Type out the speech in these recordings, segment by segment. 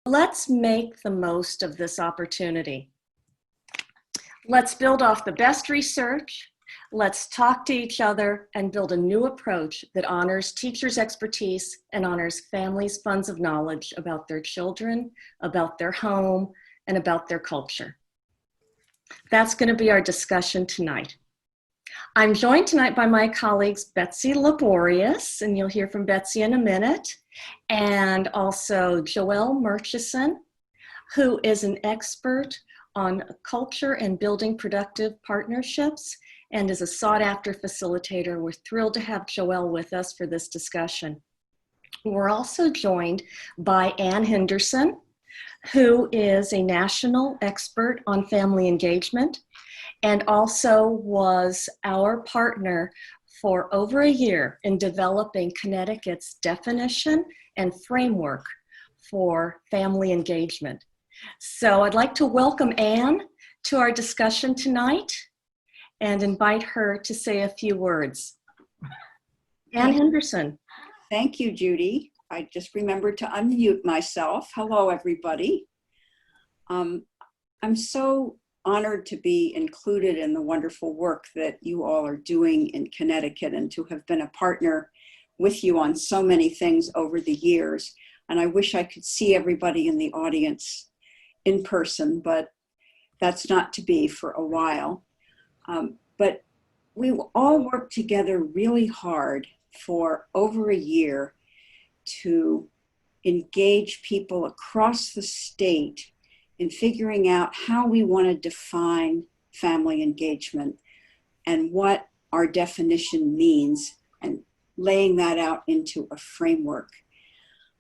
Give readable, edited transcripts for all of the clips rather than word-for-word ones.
Let's make the most of this opportunity. Let's build off the best research. Let's talk to each other and build a new approach that honors teachers' expertise and honors families' funds of knowledge about their children, about their home, and about their culture. That's going to be our discussion tonight. I'm joined tonight by my colleagues Betsy Laborious, and you'll hear from Betsy in a minute, and also Joelle Murchison, who is an expert on culture and building productive partnerships and is a sought-after facilitator. We're thrilled to have Joelle with us for this discussion. We're also joined by Ann Henderson, who is a national expert on family engagement and also was our partner for over a year in developing Connecticut's definition and framework for family engagement. So I'd like to welcome Ann to our discussion tonight and invite her to say a few words. Ann Henderson. Thank you, Judy. I just remembered to unmute myself. Hello, everybody. I'm so honored to be included in the wonderful work that you all are doing in Connecticut and to have been a partner with you on so many things over the years. And I wish I could see everybody in the audience in person, but that's not to be for a while. But we all worked together really hard for over a year to engage people across the state in figuring out how we want to define family engagement and what our definition means and laying that out into a framework.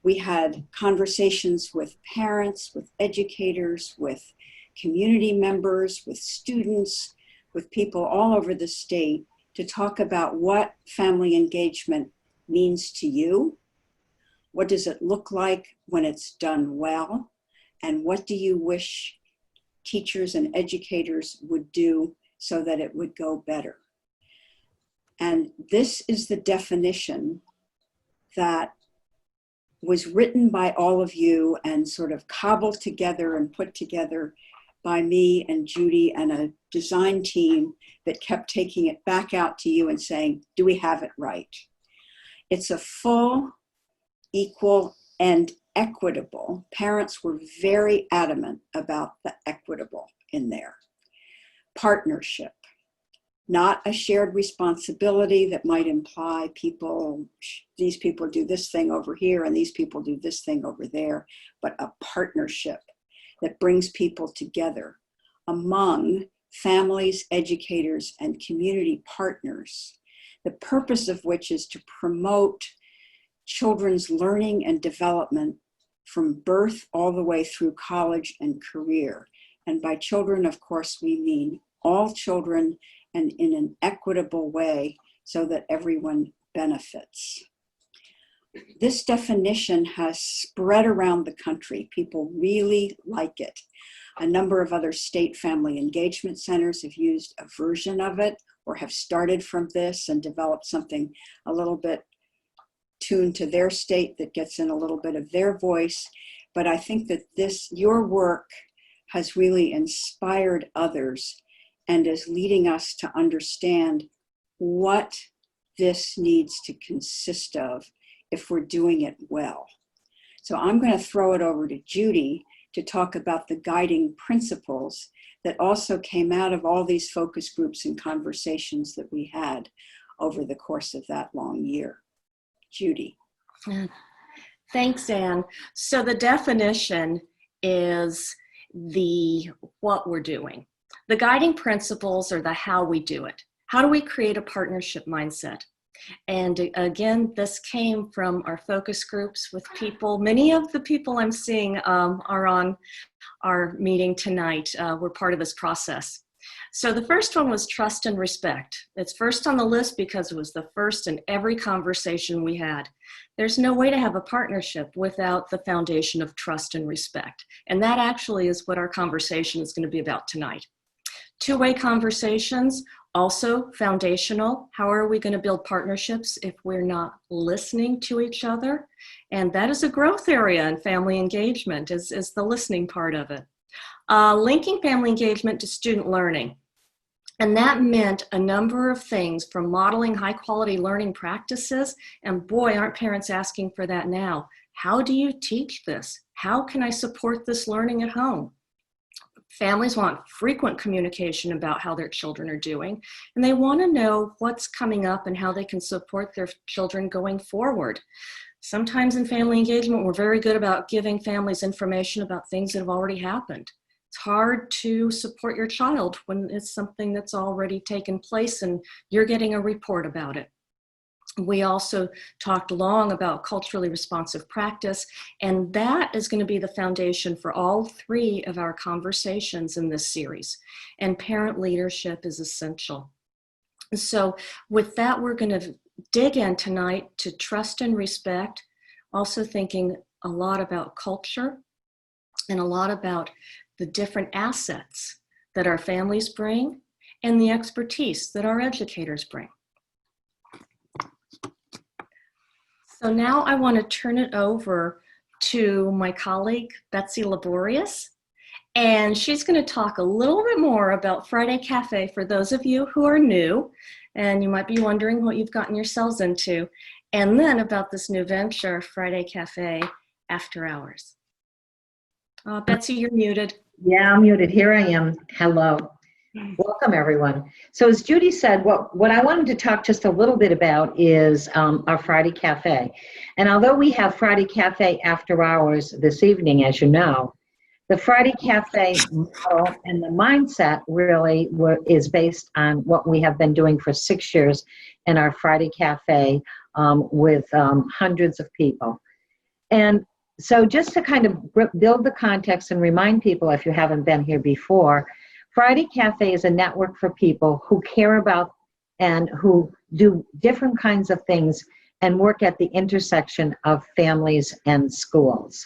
We had conversations with parents, with educators, with community members, with students, with people all over the state to talk about what family engagement means to you. What does it look like when it's done well? And what do you wish teachers and educators would do so that it would go better? And this is the definition that was written by all of you and sort of cobbled together and put together by me and Judy and a design team that kept taking it back out to you and saying, do we have it right? It's a full, equal, and equitable. Parents were very adamant about the equitable in there. Partnership, not a shared responsibility that might imply these people do this thing over here and these people do this thing over there, but a partnership that brings people together among families, educators, and community partners, the purpose of which is to promote children's learning and development from birth all the way through college and career. And by children, of course, we mean all children and in an equitable way so that everyone benefits. This definition has spread around the country. People really like it. A number of other state family engagement centers have used a version of it or have started from this and developed something a little bit tuned to their state that gets in a little bit of their voice. But I think that your work has really inspired others and is leading us to understand what this needs to consist of if we're doing it well. So I'm going to throw it over to Judy to talk about the guiding principles that also came out of all these focus groups and conversations that we had over the course of that long year. Judy. Thanks, Ann. So the definition is what we're doing. The guiding principles are the how we do it. How do we create a partnership mindset? And again, this came from our focus groups with people. Many of the people I'm seeing are on our meeting tonight. We're part of this process. So the first one was trust and respect. It's first on the list because it was the first in every conversation we had. There's no way to have a partnership without the foundation of trust and respect. And that actually is what our conversation is going to be about tonight. Two-way conversations Also foundational, how are we going to build partnerships if we're not listening to each other? And that is a growth area in family engagement, is the listening part of it. Linking family engagement to student learning. And that meant a number of things, from modeling high quality learning practices, and boy, aren't parents asking for that now. How do you teach this? How can I support this learning at home? Families want frequent communication about how their children are doing, and they want to know what's coming up and how they can support their children going forward. Sometimes in family engagement, we're very good about giving families information about things that have already happened. It's hard to support your child when it's something that's already taken place and you're getting a report about it. We also talked long about culturally responsive practice, and that is going to be the foundation for all 3 of our conversations in this series. And parent leadership is essential. So with that, we're going to dig in tonight to trust and respect, also thinking a lot about culture and a lot about the different assets that our families bring and the expertise that our educators bring. So now I want to turn it over to my colleague, Betsy Laborious, and she's going to talk a little bit more about Friday Cafe for those of you who are new, and you might be wondering what you've gotten yourselves into, and then about this new venture, Friday Cafe After Hours. Betsy, you're muted. Yeah, I'm muted. Here I am. Hello. Welcome, everyone. So as Judy said, what I wanted to talk just a little bit about is our Friday Cafe. And although we have Friday Cafe After Hours this evening, as you know, the Friday Cafe model and the mindset really is based on what we have been doing for 6 years in our Friday Cafe with hundreds of people. And so just to kind of build the context and remind people, if you haven't been here before, Friday Cafe is a network for people who care about and who do different kinds of things and work at the intersection of families and schools.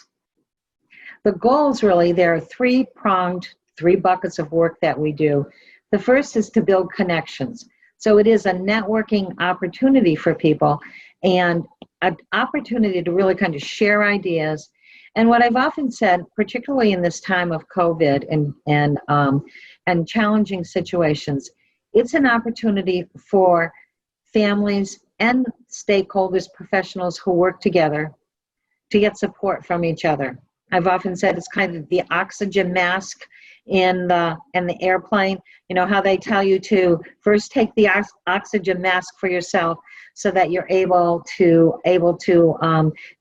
The goals really, there are 3-pronged, 3 buckets of work that we do. The first is to build connections. So it is a networking opportunity for people and an opportunity to really kind of share ideas. And what I've often said, particularly in this time of COVID and challenging situations, it's an opportunity for families and stakeholders, professionals who work together to get support from each other. I've often said it's kind of the oxygen mask in the airplane. You know how they tell you to first take the oxygen mask for yourself so that you're able to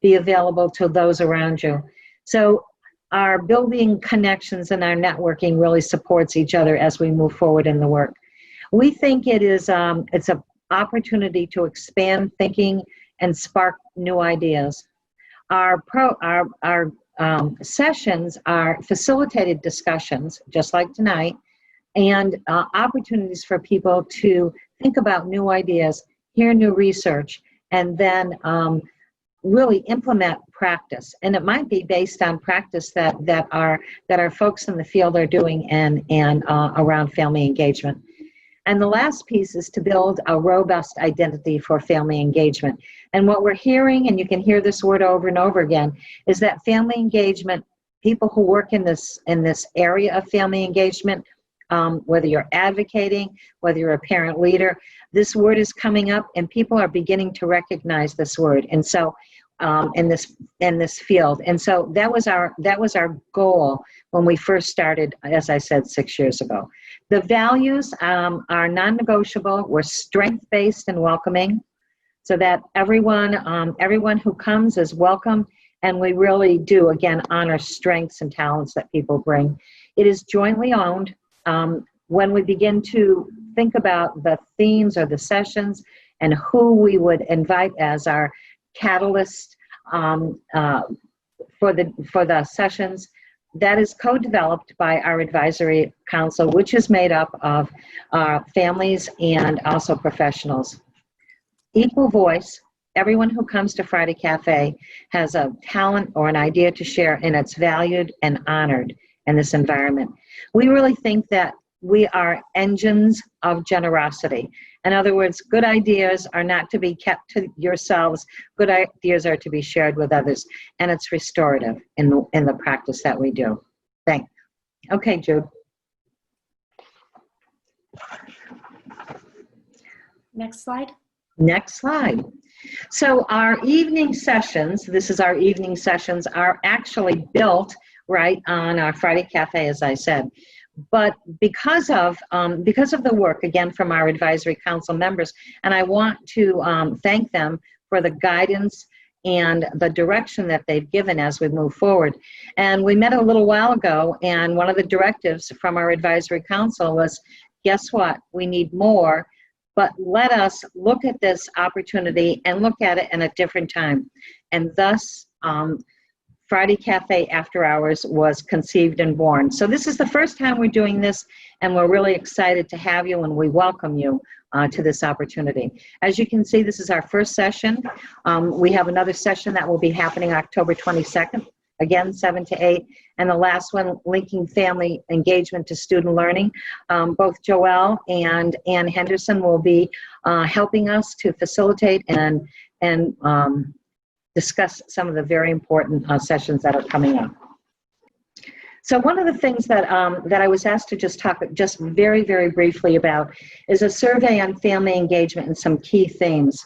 be available to those around you. So our building connections and our networking really supports each other as we move forward in the work. We think it's an opportunity to expand thinking and spark new ideas. Our sessions are facilitated discussions, just like tonight, and opportunities for people to think about new ideas, hear new research, and then really implement practice. And it might be based on practice that our folks in the field are doing and around family engagement. And the last piece is to build a robust identity for family engagement. And what we're hearing, and you can hear this word over and over again, is that family engagement, people who work in this area of family engagement, whether you're advocating, whether you're a parent leader, this word is coming up and people are beginning to recognize this word. And so in this field. And so that was our goal when we first started, as I said, 6 years ago. The values are non-negotiable. We're strength-based and welcoming, so that everyone who comes is welcome, and we really do, again, honor strengths and talents that people bring. It is jointly owned. When we begin to think about the themes or the sessions and who we would invite as our catalyst for the sessions, that is co-developed by our advisory council, which is made up of families and also professionals. Equal voice. Everyone who comes to Friday Cafe has a talent or an idea to share, and it's valued and honored in this environment. We really think that we are engines of generosity. In other words, good ideas are not to be kept to yourselves. Good ideas are to be shared with others, and it's restorative in the practice that we do. Thanks. Okay, Jude. Next slide. Next slide. So our evening sessions, this is our evening sessions, are actually built right on our Friday Cafe, as I said. But because of the work, again, from our advisory council members, and I want to thank them for the guidance and the direction that they've given as we move forward. And we met a little while ago, and one of the directives from our advisory council was, guess what? We need more, but let us look at this opportunity and look at it in a different time. And thus, Friday Cafe After Hours was conceived and born. So this is the first time we're doing this, and we're really excited to have you, and we welcome you to this opportunity. As you can see, this is our first session. We have another session that will be happening October 22nd, again, 7 to 8, and the last one, linking family engagement to student learning. Both Joelle and Ann Henderson will be helping us to facilitate and discuss some of the very important sessions that are coming up. So one of the things that I was asked to just talk just very, very briefly about is a survey on family engagement and some key themes.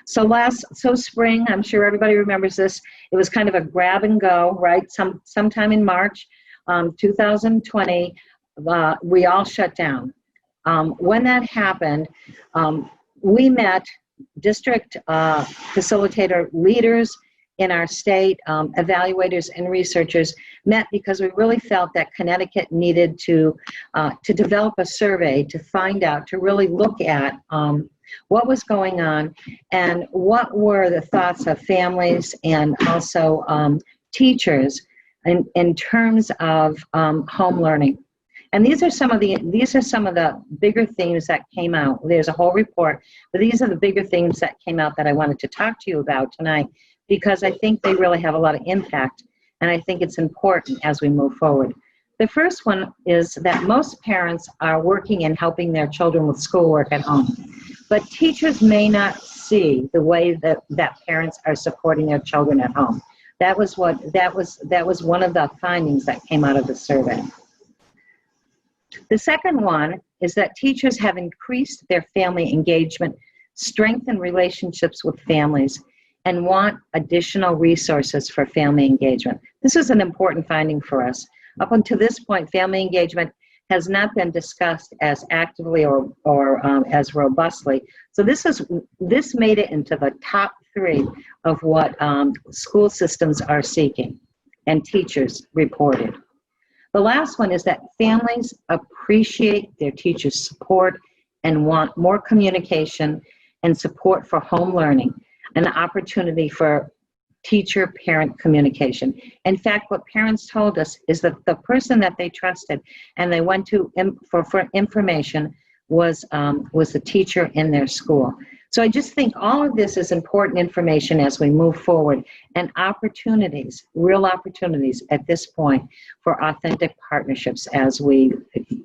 So spring, I'm sure everybody remembers this, it was kind of a grab and go, right? Sometime in March 2020, we all shut down. When that happened, we met district facilitator leaders in our state, evaluators and researchers met because we really felt that Connecticut needed to develop a survey to find out, to really look at what was going on and what were the thoughts of families and also teachers in terms of home learning. And these are some of the bigger themes that came out. There's a whole report, but these are the bigger themes that came out that I wanted to talk to you about tonight, because I think they really have a lot of impact, and I think it's important as we move forward. The first one is that most parents are working and helping their children with schoolwork at home, but teachers may not see the way that parents are supporting their children at home. That was one of the findings that came out of the survey. The second one is that teachers have increased their family engagement, strengthened relationships with families, and want additional resources for family engagement. This is an important finding for us. Up until this point, family engagement has not been discussed as actively or as robustly. So this made it into the top 3 of what school systems are seeking, and teachers reported. The last one is that families appreciate their teachers' support and want more communication and support for home learning, an opportunity for teacher-parent communication. In fact, what parents told us is that the person that they trusted and they went to for information was the teacher in their school. So I just think all of this is important information as we move forward, and opportunities, real opportunities at this point for authentic partnerships as we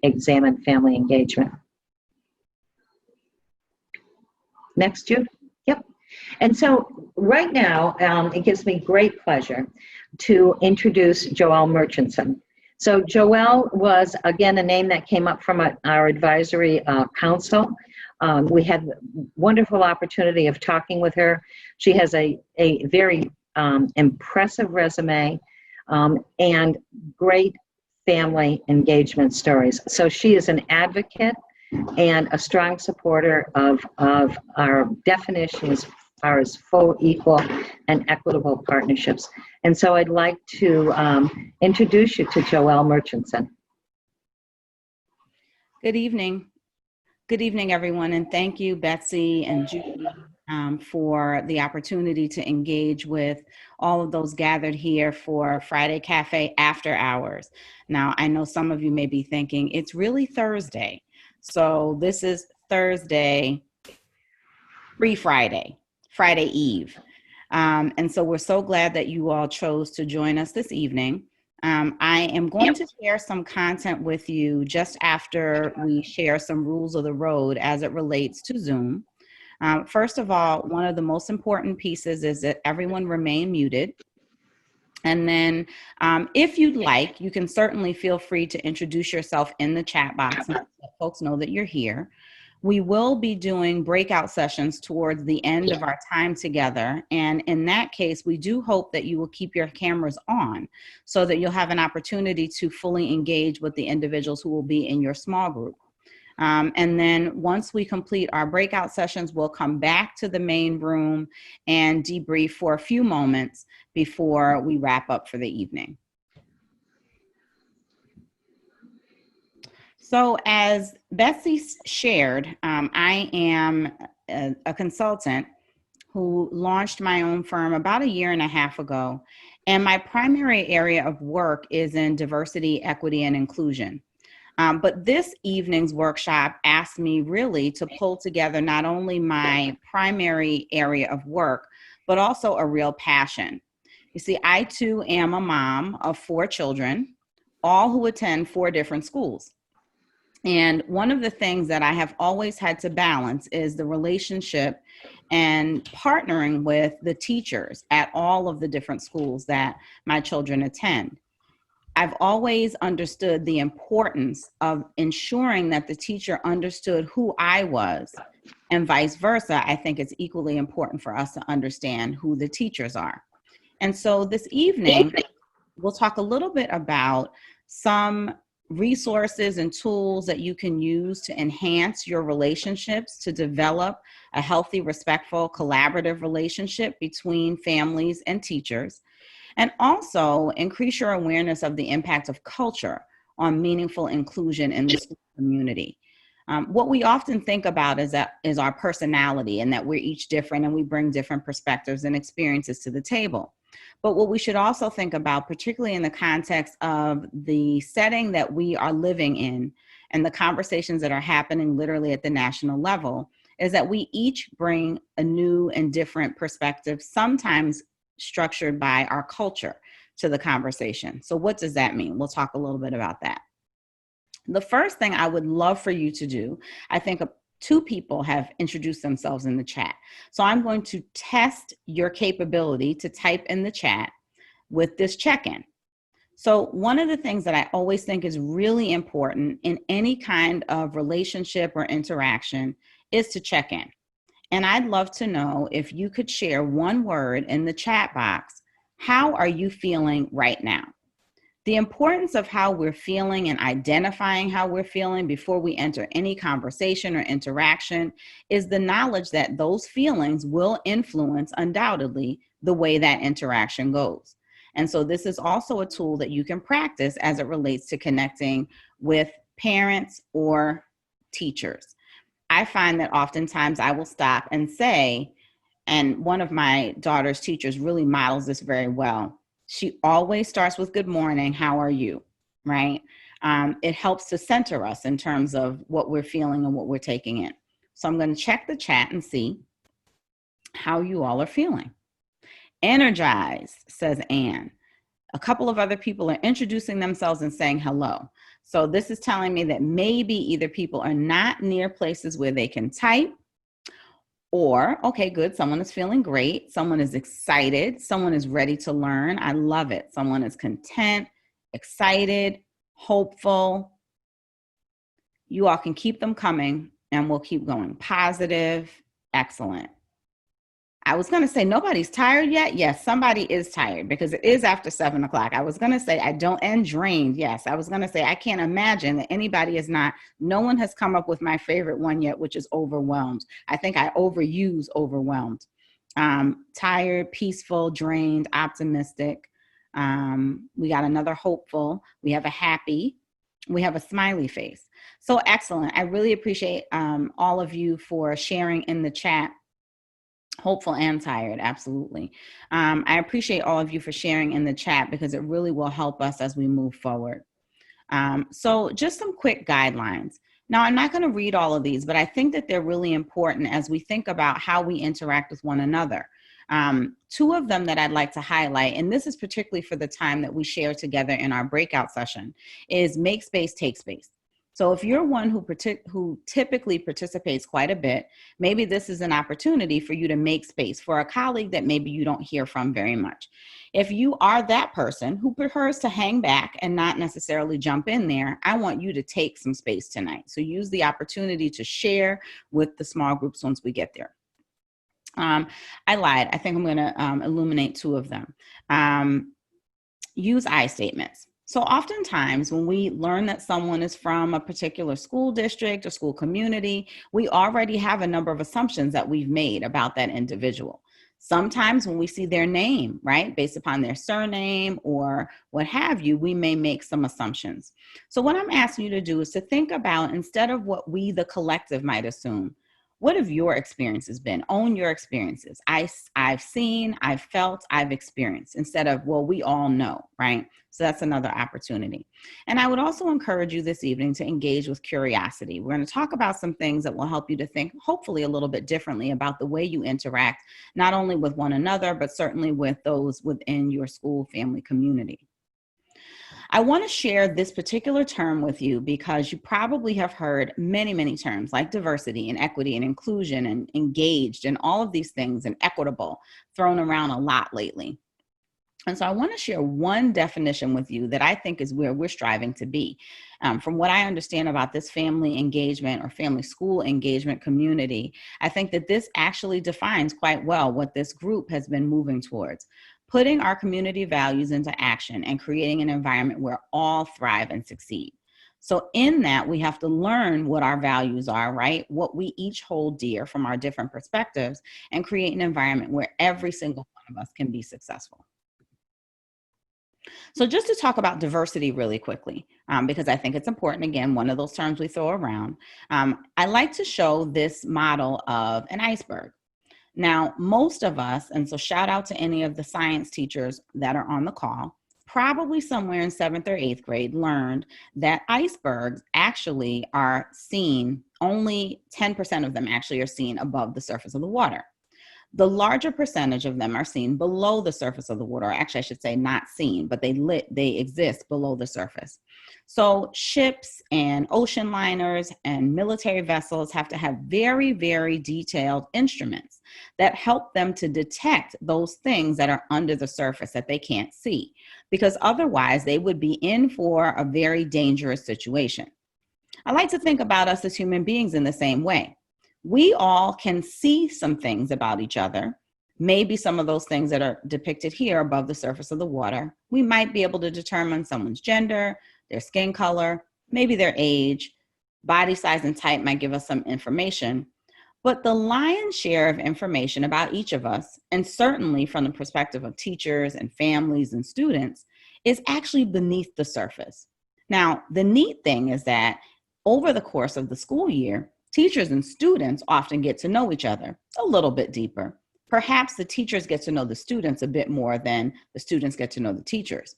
examine family engagement. Next, Jude. Yep. And so right now, it gives me great pleasure to introduce Joelle Murchison. So Joelle was, again, a name that came up from our advisory council. We had wonderful opportunity of talking with her. She has a very impressive resume and great family engagement stories. So she is an advocate and a strong supporter of our definition as far as full, equal, and equitable partnerships. And so I'd like to introduce you to Joelle Murchison. Good evening. Good evening, everyone, and thank you, Betsy and Judy, for the opportunity to engage with all of those gathered here for Friday Cafe After Hours. Now, I know some of you may be thinking, it's really Thursday. So this is Thursday, pre-Friday, Friday Eve. And so we're so glad that you all chose to join us this evening. I am going to share some content with you just after we share some rules of the road as it relates to Zoom. First of all, one of the most important pieces is that everyone remain muted. And then if you'd like, you can certainly feel free to introduce yourself in the chat box and let folks know that you're here. We will be doing breakout sessions towards the end of our time together. And in that case, we do hope that you will keep your cameras on so that you'll have an opportunity to fully engage with the individuals who will be in your small group. And then once we complete our breakout sessions, we'll come back to the main room and debrief for a few moments before we wrap up for the evening. So as Betsy shared, I am a consultant who launched my own firm about 1.5 years ago. And my primary area of work is in diversity, equity, and inclusion. But this evening's workshop asked me really to pull together not only my primary area of work, but also a real passion. You see, I too am a mom of 4 children, all who attend 4 different schools. And one of the things that I have always had to balance is the relationship and partnering with the teachers at all of the different schools that my children attend. I've always understood the importance of ensuring that the teacher understood who I was, and vice versa. I think it's equally important for us to understand who the teachers are. And so this evening, we'll talk a little bit about some resources and tools that you can use to enhance your relationships, to develop a healthy, respectful, collaborative relationship between families and teachers, and also increase your awareness of the impact of culture on meaningful inclusion in the school community. What we often think about is our personality, and that we're each different and we bring different perspectives and experiences to the table. But what we should also think about, particularly in the context of the setting that we are living in and the conversations that are happening literally at the national level, is that we each bring a new and different perspective, sometimes structured by our culture, to the conversation. So what does that mean? We'll talk a little bit about that. The first thing I would love for you to do, I think 2 people have introduced themselves in the chat. So I'm going to test your capability to type in the chat with this check-in. So one of the things that I always think is really important in any kind of relationship or interaction is to check in. And I'd love to know if you could share one word in the chat box. How are you feeling right now? The importance of how we're feeling and identifying how we're feeling before we enter any conversation or interaction is the knowledge that those feelings will influence undoubtedly the way that interaction goes. And so this is also a tool that you can practice as it relates to connecting with parents or teachers. I find that oftentimes I will stop and say, and one of my daughter's teachers really models this very well. She always starts with good morning, how are you, right? It helps to center us in terms of what we're feeling and what we're taking in. So I'm going to check the chat and see how you all are feeling. Energized, says Anne. A couple of other people are introducing themselves and saying hello. So this is telling me that maybe either people are not near places where they can type, or, okay, good, someone is feeling great, someone is excited, someone is ready to learn. I love it. Someone is content, excited, hopeful. You all can keep them coming and we'll keep going. Positive, excellent. I was going to say nobody's tired yet. Yes, somebody is tired because it is after 7 o'clock. I was going to say and drained. Yes, I was going to say I can't imagine that anybody is not. No one has come up with my favorite one yet, which is overwhelmed. I think I overuse overwhelmed. Tired, peaceful, drained, optimistic. We got another hopeful. We have a happy. We have a smiley face. So excellent. I really appreciate all of you for sharing in the chat. Hopeful and tired, absolutely. I appreciate all of you for sharing in the chat because it really will help us as we move forward. So just some quick guidelines. Now, I'm not going to read all of these, but I think that they're really important as we think about how we interact with one another. Two of them that I'd like to highlight, and this is particularly for the time that we share together in our breakout session, is make space, take space. So if you're one who typically participates quite a bit, maybe this is an opportunity for you to make space for a colleague that maybe you don't hear from very much. If you are that person who prefers to hang back and not necessarily jump in there, I want you to take some space tonight. So use the opportunity to share with the small groups once we get there. I lied. I think I'm going to illuminate two of them. Use I statements. So oftentimes when we learn that someone is from a particular school district or school community, we already have a number of assumptions that we've made about that individual. Sometimes when we see their name, right, based upon their surname or what have you, we may make some assumptions. So what I'm asking you to do is to think about, instead of what we, the collective, might assume, what have your experiences been? Own your experiences. I've seen, I've felt, I've experienced, instead of, well, we all know, right? So that's another opportunity. And I would also encourage you this evening to engage with curiosity. We're going to talk about some things that will help you to think, hopefully, a little bit differently about the way you interact, not only with one another, but certainly with those within your school family community. I want to share this particular term with you because you probably have heard many, many terms like diversity and equity and inclusion and engaged and all of these things and equitable thrown around a lot lately. And so I want to share one definition with you that I think is where we're striving to be. From what I understand about this family engagement or family school engagement community, I think that this actually defines quite well what this group has been moving towards. Putting our community values into action and creating an environment where all thrive and succeed. So in that, we have to learn what our values are, right? What we each hold dear from our different perspectives, and create an environment where every single one of us can be successful. So just to talk about diversity really quickly, because I think it's important, again, one of those terms we throw around, I like to show this model of an iceberg. Now, most of us, and so shout out to any of the science teachers that are on the call, probably somewhere in 7th or 8th grade learned that icebergs actually are seen, only 10% of them actually are seen above the surface of the water. The larger percentage of them are seen below the surface of the water. Actually, I should say not seen, but they exist below the surface. So ships and ocean liners and military vessels have to have very, very detailed instruments that help them to detect those things that are under the surface that they can't see, because otherwise they would be in for a very dangerous situation. I like to think about us as human beings in the same way. We all can see some things about each other. Maybe some of those things that are depicted here above the surface of the water. We might be able to determine someone's gender, their skin color, maybe their age, body size and type might give us some information. But the lion's share of information about each of us, and certainly from the perspective of teachers and families and students, is actually beneath the surface. Now, the neat thing is that over the course of the school year, teachers and students often get to know each other a little bit deeper. Perhaps the teachers get to know the students a bit more than the students get to know the teachers.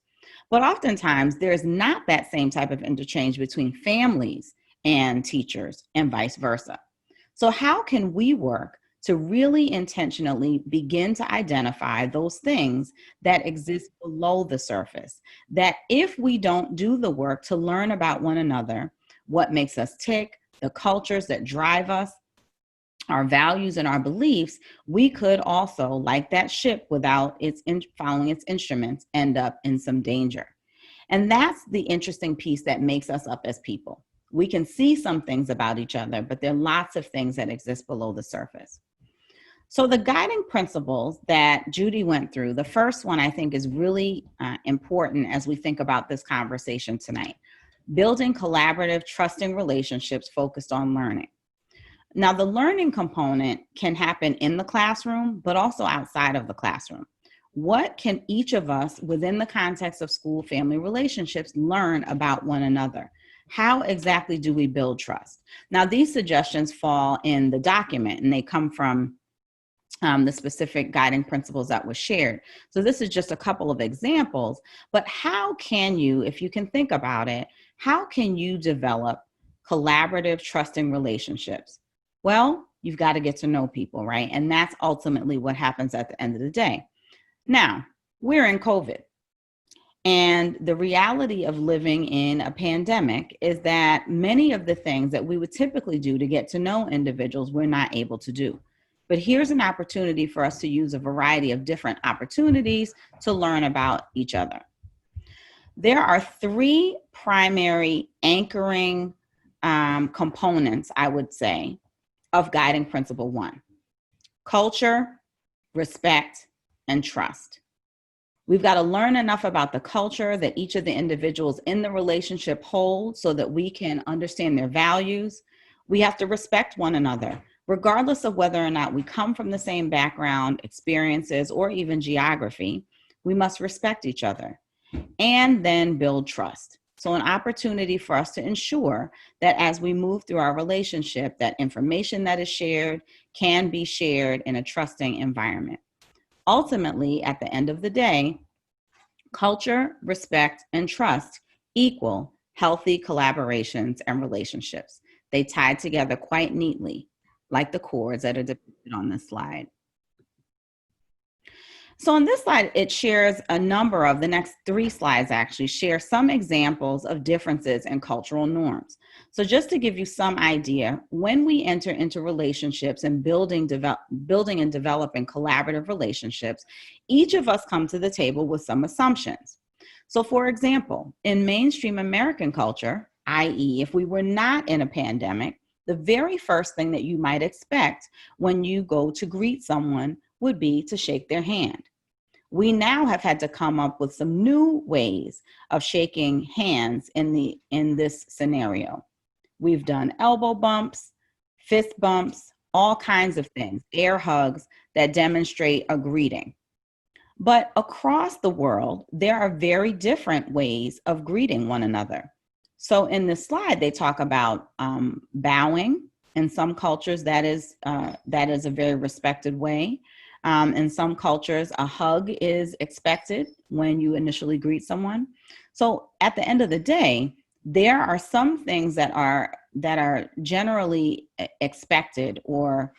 But oftentimes, there's not that same type of interchange between families and teachers and vice versa. So how can we work to really intentionally begin to identify those things that exist below the surface? That if we don't do the work to learn about one another, what makes us tick, the cultures that drive us, our values and our beliefs, we could also, like that ship without following its instruments, end up in some danger. And that's the interesting piece that makes us up as people. We can see some things about each other, but there are lots of things that exist below the surface. So the guiding principles that Judy went through, the first one I think is really important as we think about this conversation tonight. Building collaborative, trusting relationships focused on learning. Now, the learning component can happen in the classroom, but also outside of the classroom. What can each of us within the context of school-family relationships learn about one another? How exactly do we build trust? Now, these suggestions fall in the document and they come from the specific guiding principles that was shared. So this is just a couple of examples, but how can you, if you can think about it, how can you develop collaborative, trusting relationships? Well, you've got to get to know people, right? And that's ultimately what happens at the end of the day. Now, we're in COVID. And the reality of living in a pandemic is that many of the things that we would typically do to get to know individuals, we're not able to do. But here's an opportunity for us to use a variety of different opportunities to learn about each other. There are three primary anchoring components, I would say, of guiding principle 1: culture, respect, and trust. We've got to learn enough about the culture that each of the individuals in the relationship hold so that we can understand their values. We have to respect one another, regardless of whether or not we come from the same background, experiences, or even geography. We must respect each other and then build trust. So an opportunity for us to ensure that as we move through our relationship, that information that is shared can be shared in a trusting environment. Ultimately, at the end of the day, culture, respect, and trust equal healthy collaborations and relationships. They tie together quite neatly, like the cords that are depicted on this slide. So on this slide, it shares a number of, the next 3 slides actually share some examples of differences in cultural norms. So just to give you some idea, when we enter into relationships and building and developing collaborative relationships, each of us come to the table with some assumptions. So for example, in mainstream American culture, i.e. if we were not in a pandemic, the very first thing that you might expect when you go to greet someone would be to shake their hand. We now have had to come up with some new ways of shaking hands in this scenario. We've done elbow bumps, fist bumps, all kinds of things, air hugs that demonstrate a greeting. But across the world, there are very different ways of greeting one another. So in this slide, they talk about bowing. In some cultures, that is a very respected way. In some cultures, a hug is expected when you initially greet someone. So at the end of the day, there are some things that are generally expected or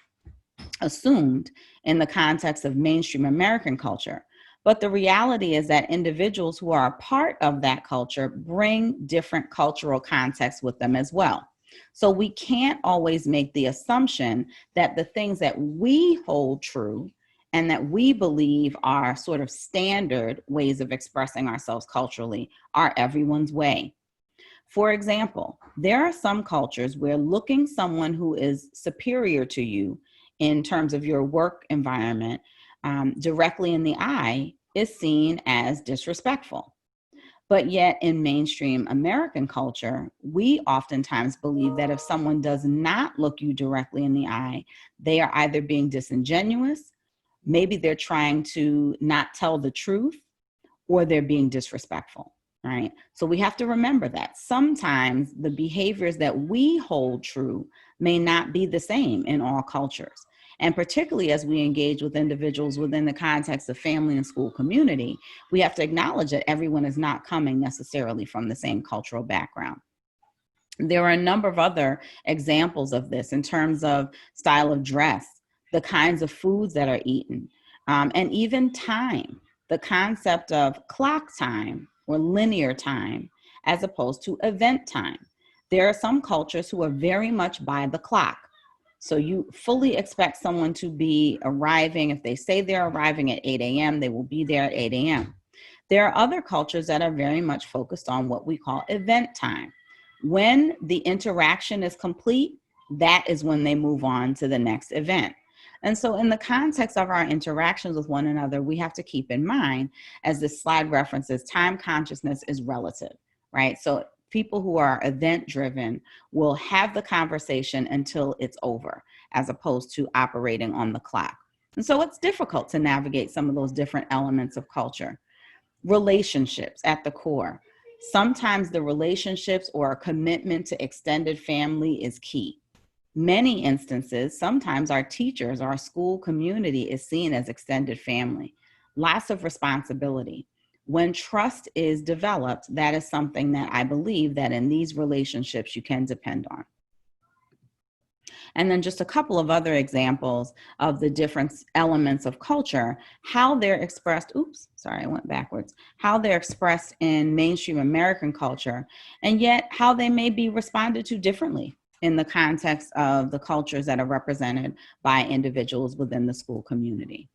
assumed in the context of mainstream American culture. But the reality is that individuals who are a part of that culture bring different cultural contexts with them as well. So we can't always make the assumption that the things that we hold true and that we believe are sort of standard ways of expressing ourselves culturally are everyone's way. For example, there are some cultures where looking someone who is superior to you in terms of your work environment directly in the eye is seen as disrespectful. But yet in mainstream American culture, we oftentimes believe that if someone does not look you directly in the eye, they are either being disingenuous, maybe they're trying to not tell the truth, or they're being disrespectful, right? So we have to remember that sometimes the behaviors that we hold true may not be the same in all cultures. And particularly as we engage with individuals within the context of family and school community, we have to acknowledge that everyone is not coming necessarily from the same cultural background. There are a number of other examples of this in terms of style of dress, the kinds of foods that are eaten, and even time, the concept of clock time or linear time as opposed to event time. There are some cultures who are very much by the clock. So you fully expect someone to be arriving. If they say they're arriving at 8 a.m., they will be there at 8 a.m. There are other cultures that are very much focused on what we call event time. When the interaction is complete, that is when they move on to the next event. And so in the context of our interactions with one another, we have to keep in mind, as this slide references, time consciousness is relative, right? So people who are event driven will have the conversation until it's over, as opposed to operating on the clock. And so it's difficult to navigate some of those different elements of culture. Relationships at the core. Sometimes the relationships or a commitment to extended family is key. Many instances, sometimes our teachers, our school community is seen as extended family. Lots of responsibility. When trust is developed, that is something that I believe that in these relationships you can depend on. And then just a couple of other examples of the different elements of culture, how they're expressed, I went backwards, how they're expressed in mainstream American culture, and yet how they may be responded to differently in the context of the cultures that are represented by individuals within the school community.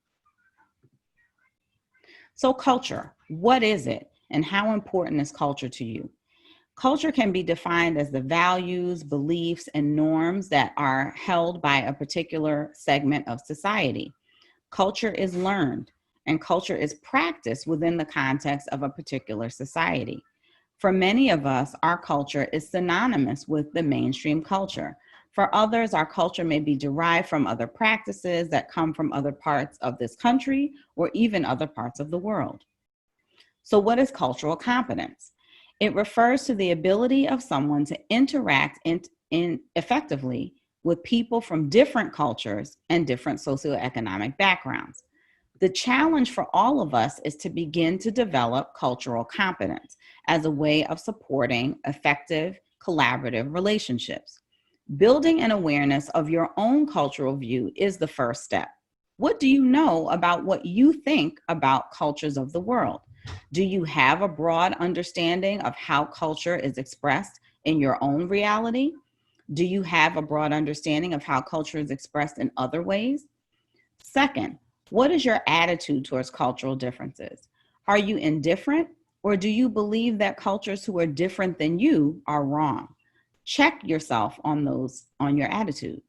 So culture, what is it, and how important is culture to you? Culture can be defined as the values, beliefs, and norms that are held by a particular segment of society. Culture is learned, and culture is practiced within the context of a particular society. For many of us, our culture is synonymous with the mainstream culture. For others, our culture may be derived from other practices that come from other parts of this country or even other parts of the world. So what is cultural competence? It refers to the ability of someone to interact effectively with people from different cultures and different socioeconomic backgrounds. The challenge for all of us is to begin to develop cultural competence as a way of supporting effective collaborative relationships. Building an awareness of your own cultural view is the first step. What do you know about what you think about cultures of the world? Do you have a broad understanding of how culture is expressed in your own reality? Do you have a broad understanding of how culture is expressed in other ways? Second, what is your attitude towards cultural differences? Are you indifferent, or do you believe that cultures who are different than you are wrong? Check yourself on your attitude.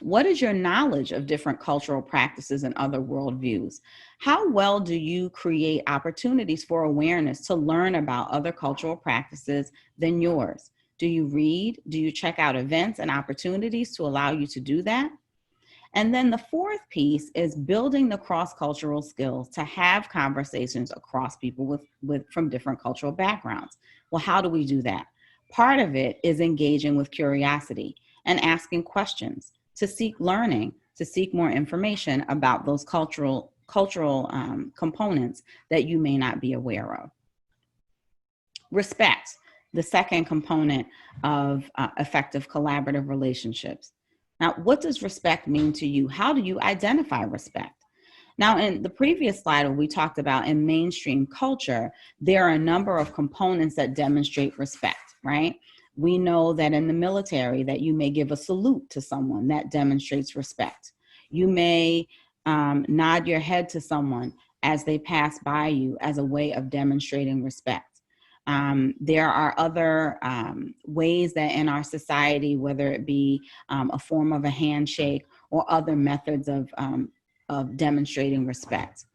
What is your knowledge of different cultural practices and other worldviews? How well do you create opportunities for awareness to learn about other cultural practices than yours? Do you read? Do you check out events and opportunities to allow you to do that? And then the fourth piece is building the cross-cultural skills to have conversations across people from different cultural backgrounds. Well, how do we do that? Part of it is engaging with curiosity and asking questions, to seek learning, to seek more information about those cultural components that you may not be aware of. Respect, the second component of effective collaborative relationships. Now, what does respect mean to you? How do you identify respect? Now, in the previous slide, we talked about in mainstream culture, there are a number of components that demonstrate respect, right? We know that in the military that you may give a salute to someone that demonstrates respect. You may nod your head to someone as they pass by you as a way of demonstrating respect. There are other ways that in our society, whether it be a form of a handshake or other methods of demonstrating respect.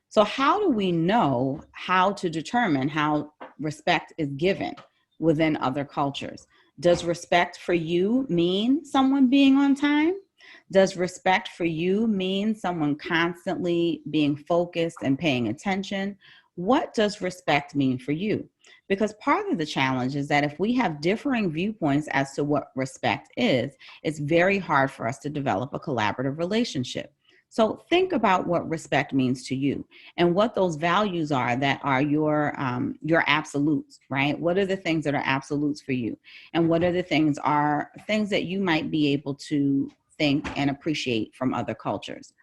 So how do we know how to determine how respect is given within other cultures? Does respect for you mean someone being on time? Does respect for you mean someone constantly being focused and paying attention? What does respect mean for you? Because part of the challenge is that if we have differing viewpoints as to what respect is, it's very hard for us to develop a collaborative relationship. So think about what respect means to you and what those values are that are your absolutes, right? What are the things that are absolutes for you? And what are the things that you might be able to think and appreciate from other cultures?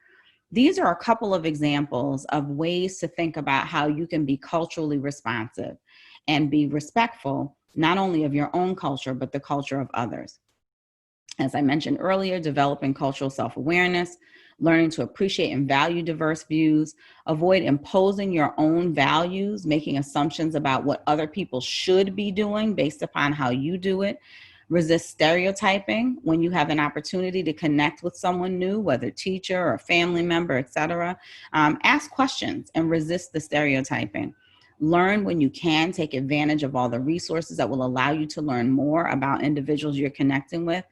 These are a couple of examples of ways to think about how you can be culturally responsive and be respectful, not only of your own culture, but the culture of others. As I mentioned earlier, developing cultural self-awareness, learning to appreciate and value diverse views, avoid imposing your own values, making assumptions about what other people should be doing based upon how you do it, resist stereotyping when you have an opportunity to connect with someone new, whether teacher or family member, etc. Ask questions and resist the stereotyping. Learn when you can, take advantage of all the resources that will allow you to learn more about individuals you're connecting with,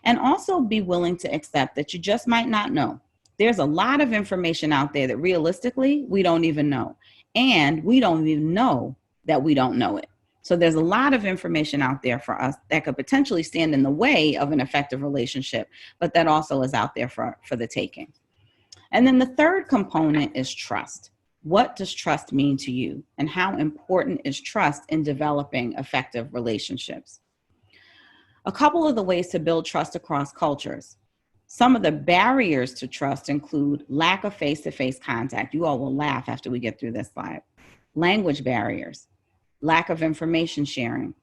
and also be willing to accept that you just might not know. There's a lot of information out there that realistically we don't even know, and we don't even know that we don't know it. So there's a lot of information out there for us that could potentially stand in the way of an effective relationship, but that also is out there for the taking. And then the third component is trust. What does trust mean to you, and how important is trust in developing effective relationships? A couple of the ways to build trust across cultures. Some of the barriers to trust include lack of face-to-face contact. You all will laugh after we get through this slide. Language barriers, lack of information sharing,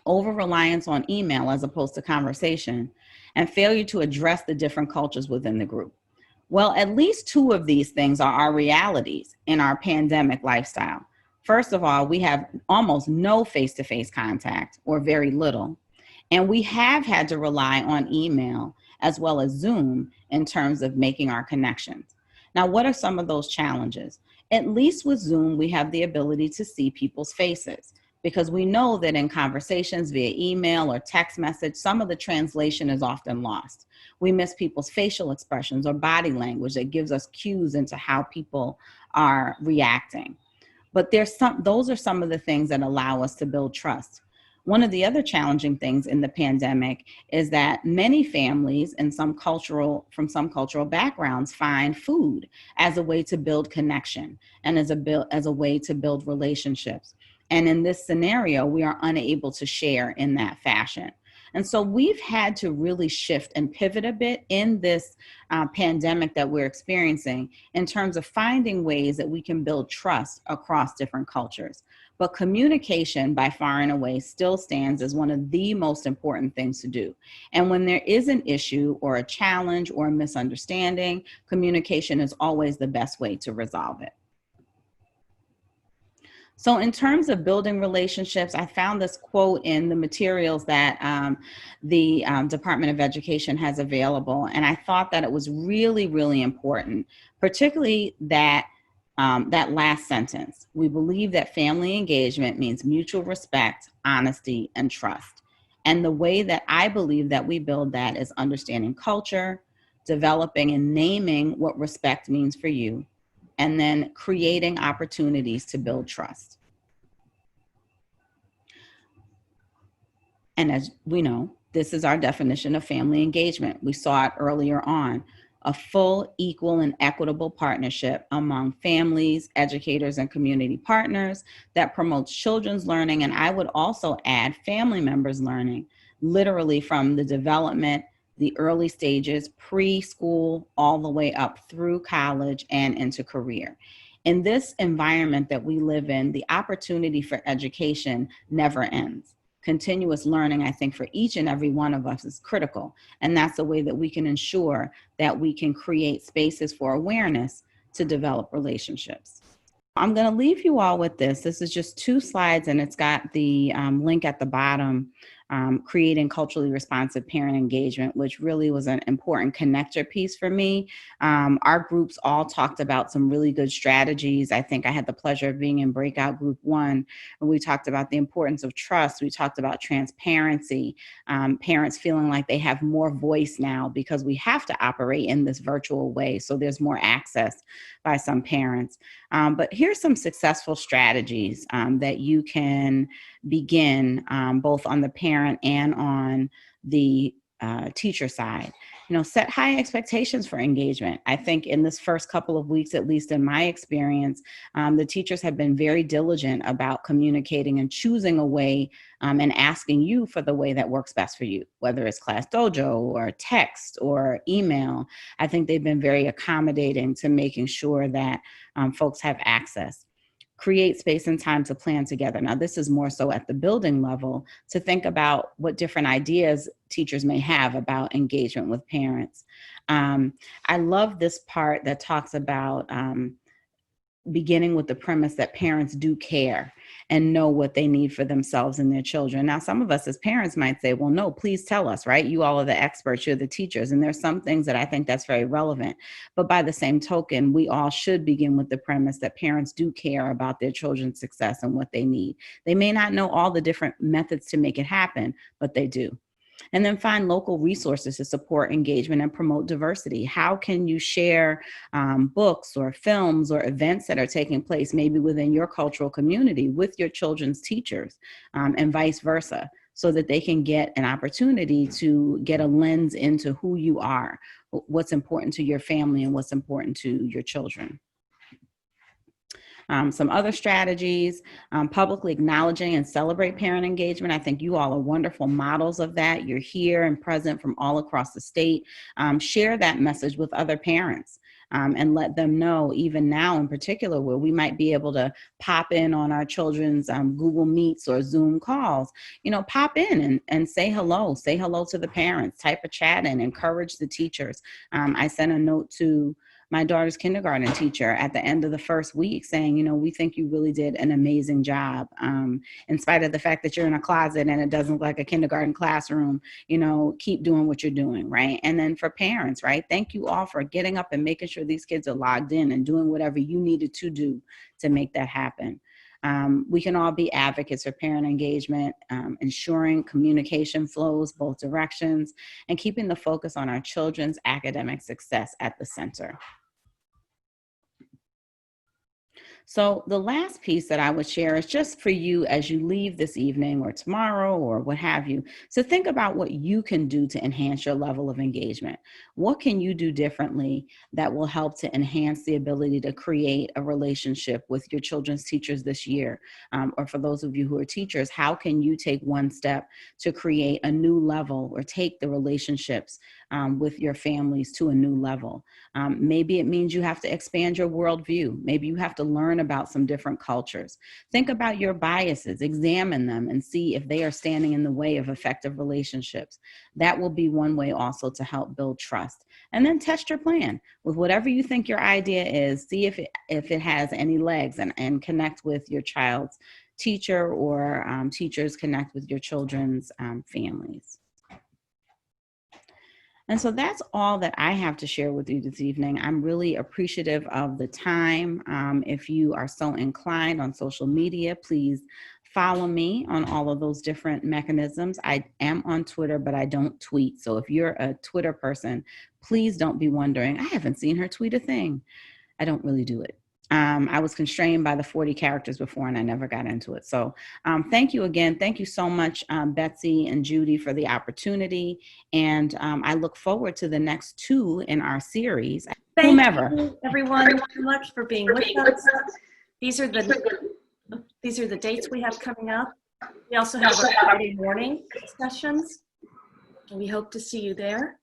over-reliance on email as opposed to conversation, and failure to address the different cultures within the group. Well, at least two of these things are our realities in our pandemic lifestyle. First of all, we have almost no face-to-face contact or very little, and we have had to rely on email as well as Zoom in terms of making our connections. Now, what are some of those challenges? At least with Zoom, we have the ability to see people's faces, because we know that in conversations via email or text message, some of the translation is often lost. We miss people's facial expressions or body language that gives us cues into how people are reacting. But those are some of the things that allow us to build trust. One of the other challenging things in the pandemic is that many families from some cultural backgrounds find food as a way to build connection and as a way to build relationships. And in this scenario, we are unable to share in that fashion. And so we've had to really shift and pivot a bit in this pandemic that we're experiencing in terms of finding ways that we can build trust across different cultures. But communication, by far and away, still stands as one of the most important things to do. And when there is an issue or a challenge or a misunderstanding, communication is always the best way to resolve it. So in terms of building relationships, I found this quote in the materials that the Department of Education has available. And I thought that it was really, really important, particularly that last sentence. We believe that family engagement means mutual respect, honesty, and trust. And the way that I believe that we build that is understanding culture, developing and naming what respect means for you, and then creating opportunities to build trust. And as we know, this is our definition of family engagement. We saw it earlier on, a full, equal, and equitable partnership among families, educators, and community partners that promotes children's learning, and I would also add family members' learning, literally from the development, the early stages, preschool, all the way up through college and into career. In this environment that we live in, the opportunity for education never ends. Continuous learning, I think, for each and every one of us is critical. And that's the way that we can ensure that we can create spaces for awareness to develop relationships. I'm going to leave you all with this. This is just 2 slides, and it's got the link at the bottom, creating culturally responsive parent engagement, which really was an important connector piece for me. Our groups all talked about some really good strategies. I think I had the pleasure of being in breakout group 1, and we talked about the importance of trust. We talked about transparency, parents feeling like they have more voice now because we have to operate in this virtual way. So there's more access by some parents. But here's some successful strategies that you can begin both on the parent and on the teacher side. Set high expectations for engagement. I think in this first couple of weeks, at least in my experience, the teachers have been very diligent about communicating and choosing a way and asking you for the way that works best for you, whether it's Class Dojo or text or email. I think they've been very accommodating to making sure that folks have access. Create space and time to plan together. Now, this is more so at the building level, to think about what different ideas teachers may have about engagement with parents. I love this part that talks about beginning with the premise that parents do care and know what they need for themselves and their children. Now, some of us as parents might say, well, no, please tell us, right? You all are the experts, you're the teachers. And there's some things that I think that's very relevant. But by the same token, we all should begin with the premise that parents do care about their children's success and what they need. They may not know all the different methods to make it happen, but they do. And then find local resources to support engagement and promote diversity. How can you share books or films or events that are taking place maybe within your cultural community with your children's teachers and vice versa, so that they can get an opportunity to get a lens into who you are, what's important to your family and what's important to your children. Some other strategies, publicly acknowledging and celebrate parent engagement. I think you all are wonderful models of that. You're here and present from all across the state. Share that message with other parents. And let them know, even now in particular, where we might be able to pop in on our children's Google Meets or Zoom calls, pop in and say hello to the parents, type a chat in, encourage the teachers. I sent a note to my daughter's kindergarten teacher at the end of the first week saying, we think you really did an amazing job. In spite of the fact that you're in a closet and it doesn't look like a kindergarten classroom, keep doing what you're doing, right? And then for parents, right? Thank you all for getting up and making sure these kids are logged in and doing whatever you needed to do to make that happen. We can all be advocates for parent engagement, ensuring communication flows both directions, and keeping the focus on our children's academic success at the center. So the last piece that I would share is just for you as you leave this evening or tomorrow or what have you. So think about what you can do to enhance your level of engagement. What can you do differently that will help to enhance the ability to create a relationship with your children's teachers this year? Or for those of you who are teachers, how can you take one step to create a new level or take the relationships with your families to a new level? Maybe it means you have to expand your worldview. Maybe you have to learn about some different cultures. Think about your biases, examine them, and see if they are standing in the way of effective relationships. That will be one way also to help build trust. And then test your plan with whatever you think your idea is. See if it has any legs, and connect with your child's teacher, or teachers connect with your children's families. And so that's all that I have to share with you this evening. I'm really appreciative of the time. If you are so inclined on social media, please follow me on all of those different mechanisms. I am on Twitter, but I don't tweet. So if you're a Twitter person, please don't be wondering, I haven't seen her tweet a thing. I don't really do it. I was constrained by the 40 characters before, and I never got into it. So thank you again. Thank you so much, Betsy and Judy, for the opportunity. And I look forward to the next two in our series. Thank you, everyone, so much for being with us. These are the dates we have coming up. We also have our Friday morning sessions. We hope to see you there.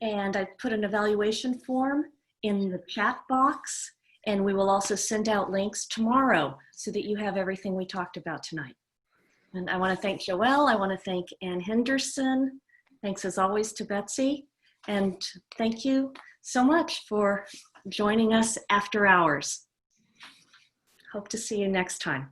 And I put an evaluation form in the chat box. And we will also send out links tomorrow so that you have everything we talked about tonight. And I want to thank Joelle. I want to thank Ann Henderson. Thanks as always to Betsy. And thank you so much for joining us after hours. Hope to see you next time.